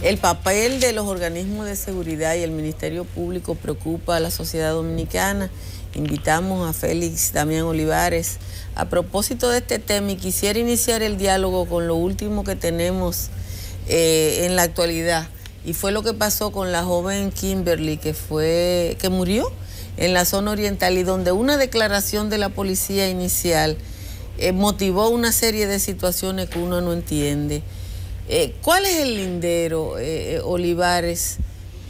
El papel de los organismos de seguridad y el Ministerio Público preocupa a la sociedad dominicana. Invitamos a Félix Damián Olivares a propósito de este tema y quisiera iniciar el diálogo con lo último que tenemos en la actualidad. Y fue lo que pasó con la joven Kimberly que murió en la zona oriental y donde una declaración de la policía inicial motivó una serie de situaciones que uno no entiende. ¿Cuál es el lindero, Olivares?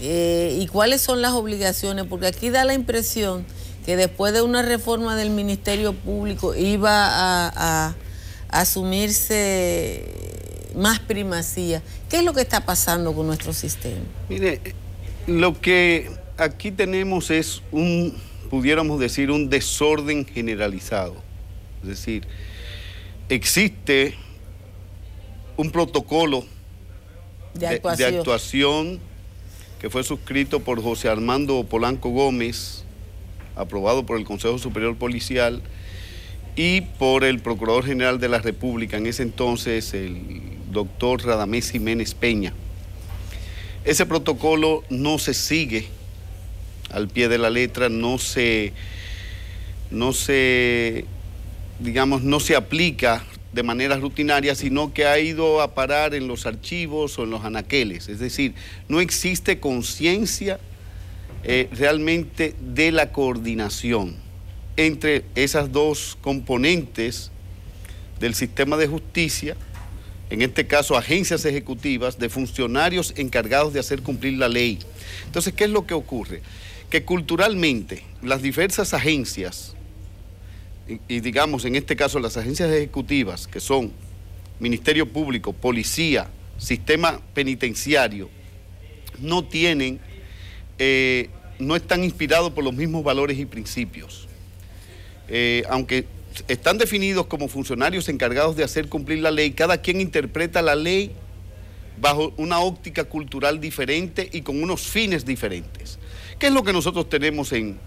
¿Y cuáles son las obligaciones? Porque aquí da la impresión que después de una reforma del Ministerio Público iba a asumirse más primacía. ¿Qué es lo que está pasando con nuestro sistema? Mire, lo que aquí tenemos es pudiéramos decir, un desorden generalizado. Es decir, existe un protocolo de actuación que fue suscrito por José Armando Polanco Gómez, aprobado por el Consejo Superior Policial y por el Procurador General de la República, en ese entonces el doctor Radamés Jiménez Peña. Ese protocolo no se sigue al pie de la letra, no se aplica de manera rutinaria, sino que ha ido a parar en los archivos o en los anaqueles. Es decir, no existe conciencia realmente de la coordinación entre esas dos componentes del sistema de justicia, en este caso agencias ejecutivas, de funcionarios encargados de hacer cumplir la ley. Entonces, ¿qué es lo que ocurre? Que culturalmente las diversas agencias, y digamos en este caso las agencias ejecutivas, que son Ministerio Público, Policía, Sistema Penitenciario, no están inspirados por los mismos valores y principios. Aunque están definidos como funcionarios encargados de hacer cumplir la ley, cada quien interpreta la ley bajo una óptica cultural diferente y con unos fines diferentes. ¿Qué es lo que nosotros tenemos en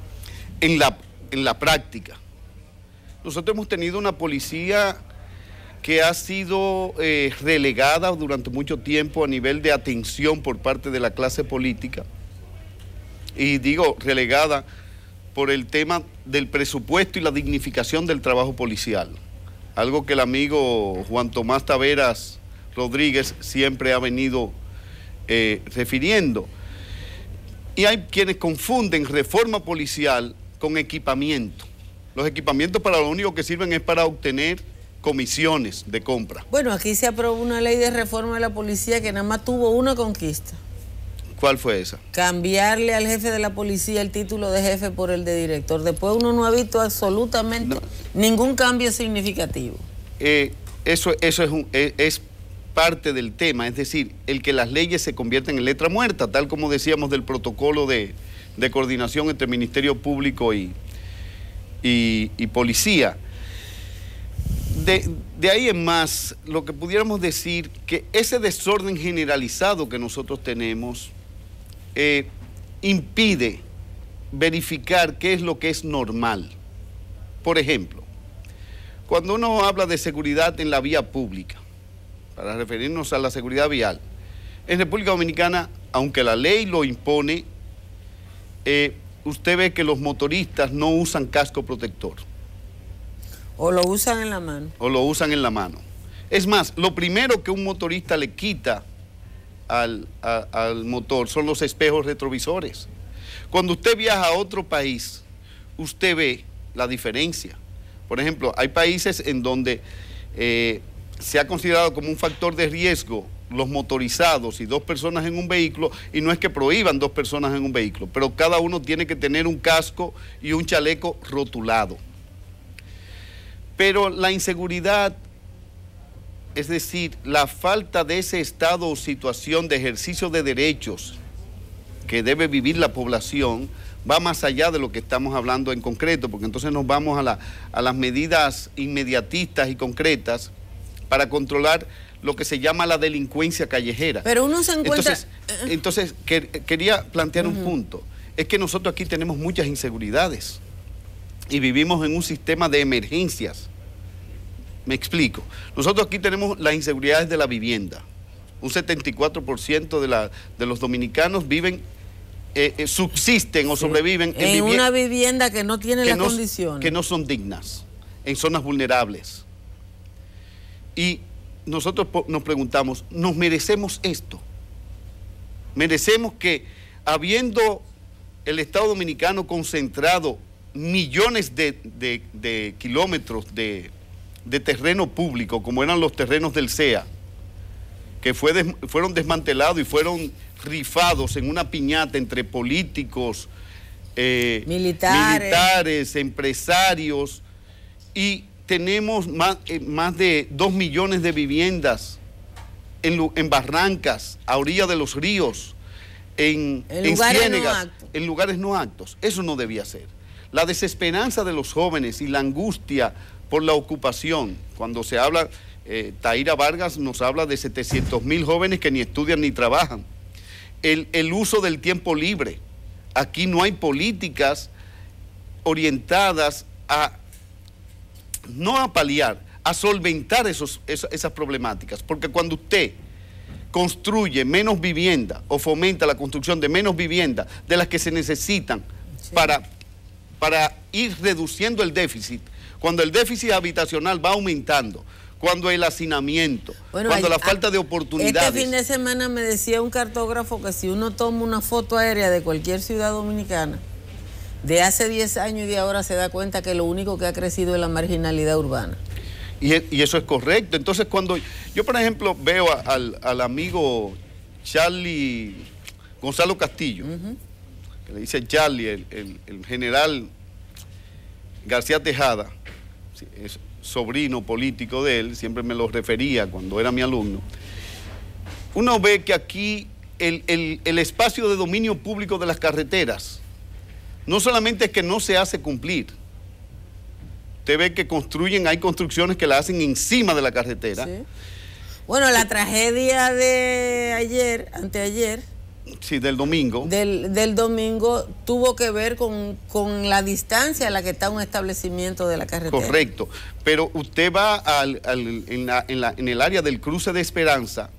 la práctica? Nosotros hemos tenido una policía que ha sido relegada durante mucho tiempo a nivel de atención por parte de la clase política. Y digo relegada por el tema del presupuesto y la dignificación del trabajo policial. Algo que el amigo Juan Tomás Taveras Rodríguez siempre ha venido refiriendo. Y hay quienes confunden reforma policial con equipamiento. Los equipamientos para lo único que sirven es para obtener comisiones de compra. Bueno, aquí se aprobó una ley de reforma de la policía que nada más tuvo una conquista. ¿Cuál fue esa? Cambiarle al jefe de la policía el título de jefe por el de director. Después uno no ha visto absolutamente ningún cambio significativo. Eso es parte del tema, es decir, el que las leyes se convierten en letra muerta, tal como decíamos del protocolo de coordinación entre Ministerio Público y policía. De ahí en más, lo que pudiéramos decir que ese desorden generalizado que nosotros tenemos impide verificar qué es lo que es normal. Por ejemplo, cuando uno habla de seguridad en la vía pública, para referirnos a la seguridad vial, en República Dominicana, aunque la ley lo impone, usted ve que los motoristas no usan casco protector. O lo usan en la mano. O lo usan en la mano. Es más, lo primero que un motorista le quita al motor son los espejos retrovisores. Cuando usted viaja a otro país, usted ve la diferencia. Por ejemplo, hay países en donde se ha considerado como un factor de riesgo los motorizados y 2 personas en un vehículo, y no es que prohíban 2 personas en un vehículo, pero cada uno tiene que tener un casco y un chaleco rotulado. Pero la inseguridad, es decir, la falta de ese estado o situación de ejercicio de derechos que debe vivir la población, va más allá de lo que estamos hablando en concreto, porque entonces nos vamos a las medidas inmediatistas y concretas para controlar lo que se llama la delincuencia callejera. Pero uno se encuentra... Entonces quería plantear un punto. Es que nosotros aquí tenemos muchas inseguridades y vivimos en un sistema de emergencias. Me explico. Nosotros aquí tenemos las inseguridades de la vivienda, un 74% de los dominicanos viven, subsisten o sobreviven en una vivienda que no tiene las condiciones. Que no son dignas, en zonas vulnerables. Y nosotros nos preguntamos, ¿nos merecemos esto? ¿Merecemos que, habiendo el Estado Dominicano concentrado millones de kilómetros de terreno público, como eran los terrenos del CEA, que fueron desmantelados y fueron rifados en una piñata entre políticos, militares, empresarios, y tenemos más de 2 millones de viviendas en barrancas, a orilla de los ríos, en ciénegas, en lugares no aptos? Eso no debía ser. La desesperanza de los jóvenes y la angustia por la ocupación, cuando se habla, Taira Vargas nos habla de 700.000 jóvenes que ni estudian ni trabajan. El uso del tiempo libre. Aquí no hay políticas orientadas no a paliar, a solventar esas problemáticas, porque cuando usted construye menos vivienda o fomenta la construcción de menos vivienda de las que se necesitan, sí, para ir reduciendo el déficit, cuando el déficit habitacional va aumentando, cuando el hacinamiento, cuando la falta de oportunidades. Este fin de semana me decía un cartógrafo que si uno toma una foto aérea de cualquier ciudad dominicana, de hace 10 años y de ahora, se da cuenta que lo único que ha crecido es la marginalidad urbana. Y eso es correcto. Entonces, cuando yo, por ejemplo, veo al amigo Charlie Gonzalo Castillo, que le dice Charlie, el general García Tejada, es sobrino político de él, siempre me lo refería cuando era mi alumno, uno ve que aquí el espacio de dominio público de las carreteras no solamente es que no se hace cumplir. Usted ve que hay construcciones que la hacen encima de la carretera. Sí. Bueno, la tragedia de ayer, anteayer. Sí, del domingo. Del domingo tuvo que ver con la distancia a la que está un establecimiento de la carretera. Correcto. Pero usted va en el área del cruce de Esperanza,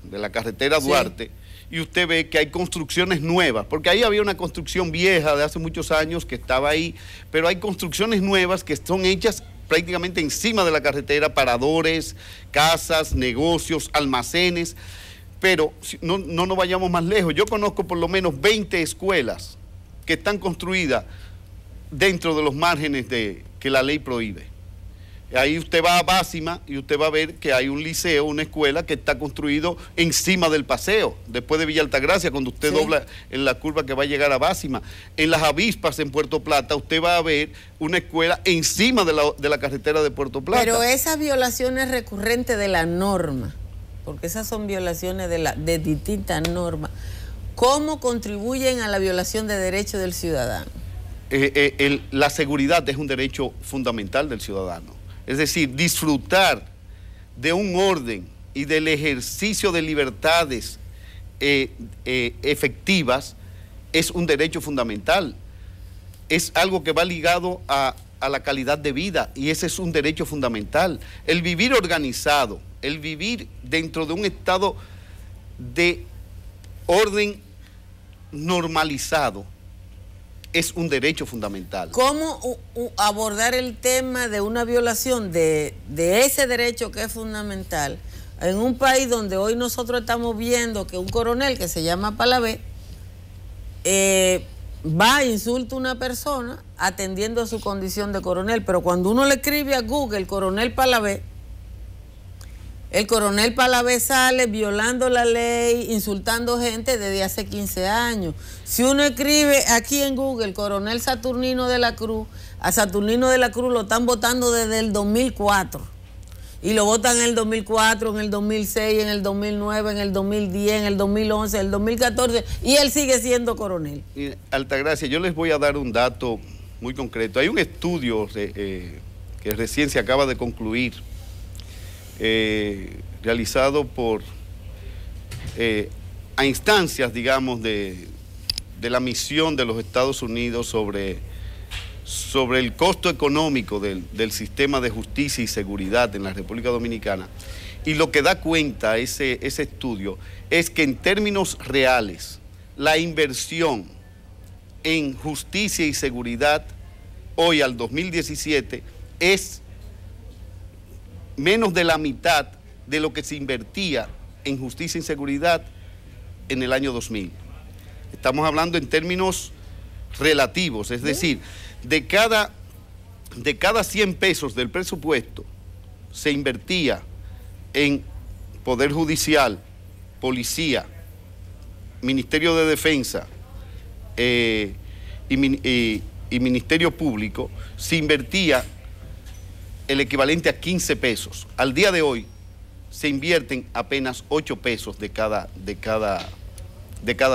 de la carretera Duarte, sí, y usted ve que hay construcciones nuevas, porque ahí había una construcción vieja de hace muchos años que estaba ahí, pero hay construcciones nuevas que son hechas prácticamente encima de la carretera, paradores, casas, negocios, almacenes, pero no nos vayamos más lejos. Yo conozco por lo menos 20 escuelas que están construidas dentro de los márgenes que la ley prohíbe. Ahí usted va a Básima y usted va a ver que hay un liceo, una escuela que está construido encima del paseo, después de Villa Altagracia, cuando usted, sí, dobla en la curva que va a llegar a Básima. En Las Avispas, en Puerto Plata, usted va a ver una escuela encima de la carretera de Puerto Plata. Pero esas violaciones recurrentes de la norma, porque esas son violaciones de distintas normas, ¿cómo contribuyen a la violación de derechos del ciudadano? La seguridad es un derecho fundamental del ciudadano. Es decir, disfrutar de un orden y del ejercicio de libertades efectivas es un derecho fundamental. Es algo que va ligado a la calidad de vida y ese es un derecho fundamental. El vivir organizado, el vivir dentro de un estado de orden normalizado, es un derecho fundamental. ¿Cómo abordar el tema de una violación de ese derecho que es fundamental en un país donde hoy nosotros estamos viendo que un coronel que se llama Palavé va e insulta a una persona atendiendo a su condición de coronel? Pero cuando uno le escribe a Google coronel Palavé, el coronel Palavé sale violando la ley, insultando gente desde hace 15 años. Si uno escribe aquí en Google coronel Saturnino de la Cruz, a Saturnino de la Cruz lo están votando desde el 2004. Y lo votan en el 2004, en el 2006, en el 2009, en el 2010, en el 2011, en el 2014, y él sigue siendo coronel. Altagracia, yo les voy a dar un dato muy concreto. Hay un estudio que recién se acaba de concluir, realizado a instancias, digamos, de la misión de los Estados Unidos sobre el costo económico del sistema de justicia y seguridad en la República Dominicana, y lo que da cuenta ese estudio es que en términos reales, la inversión en justicia y seguridad hoy al 2017 es menos de la mitad de lo que se invertía en justicia y seguridad en el año 2000. Estamos hablando en términos relativos, es decir, de cada 100 pesos del presupuesto se invertía en Poder Judicial, Policía, Ministerio de Defensa y Ministerio Público, se invertía el equivalente a 15 pesos. Al día de hoy se invierten apenas 8 pesos de cada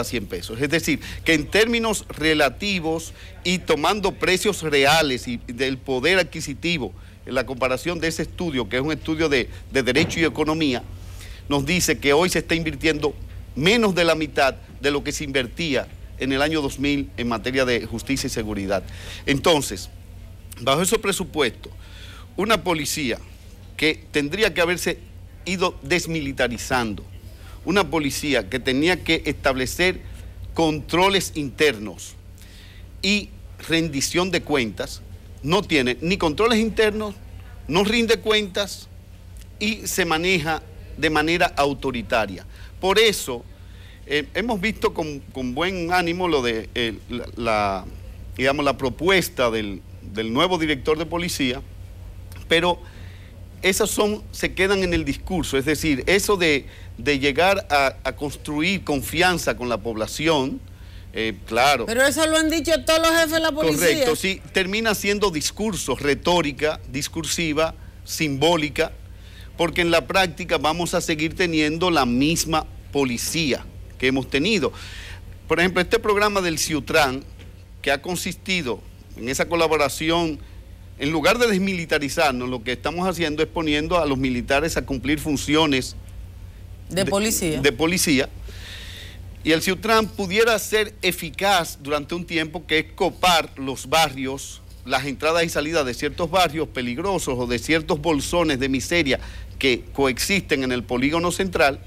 100 pesos. Es decir, que en términos relativos y tomando precios reales y del poder adquisitivo, en la comparación de ese estudio, que es un estudio de Derecho y Economía, nos dice que hoy se está invirtiendo menos de la mitad de lo que se invertía en el año 2000 en materia de justicia y seguridad. Entonces, bajo esos presupuestos, una policía que tendría que haberse ido desmilitarizando, una policía que tenía que establecer controles internos y rendición de cuentas, no tiene ni controles internos, no rinde cuentas y se maneja de manera autoritaria. Por eso hemos visto con buen ánimo lo de la propuesta del nuevo director de policía, pero esas se quedan en el discurso, es decir, eso de llegar a construir confianza con la población, claro. Pero eso lo han dicho todos los jefes de la policía. Correcto, sí, termina siendo discurso, retórica, discursiva, simbólica, porque en la práctica vamos a seguir teniendo la misma policía que hemos tenido. Por ejemplo, este programa del Ciutran, que ha consistido en esa colaboración, en lugar de desmilitarizarnos, lo que estamos haciendo es poniendo a los militares a cumplir funciones de policía. Y el Ciutran pudiera ser eficaz durante un tiempo, que es copar los barrios, las entradas y salidas de ciertos barrios peligrosos o de ciertos bolsones de miseria que coexisten en el polígono central,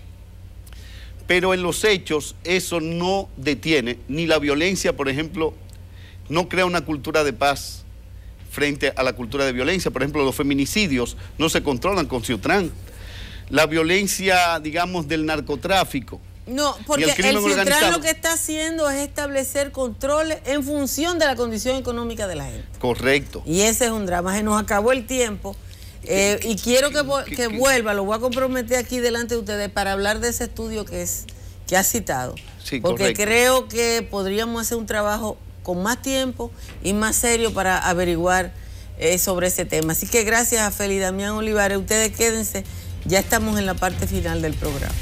pero en los hechos eso no detiene, ni la violencia, por ejemplo, no crea una cultura de paz frente a la cultura de violencia. Por ejemplo, los feminicidios no se controlan con Ciutran. La violencia, digamos, del narcotráfico. No, porque el Ciutran lo que está haciendo es establecer controles en función de la condición económica de la gente. Correcto. Y ese es un drama. Se nos acabó el tiempo. Y quiero que vuelva, lo voy a comprometer aquí delante de ustedes para hablar de ese estudio que ha citado. Sí, porque correcto. Creo que podríamos hacer un trabajo con más tiempo y más serio para averiguar sobre ese tema. Así que gracias a Félix Damián Olivares. Ustedes quédense, ya estamos en la parte final del programa.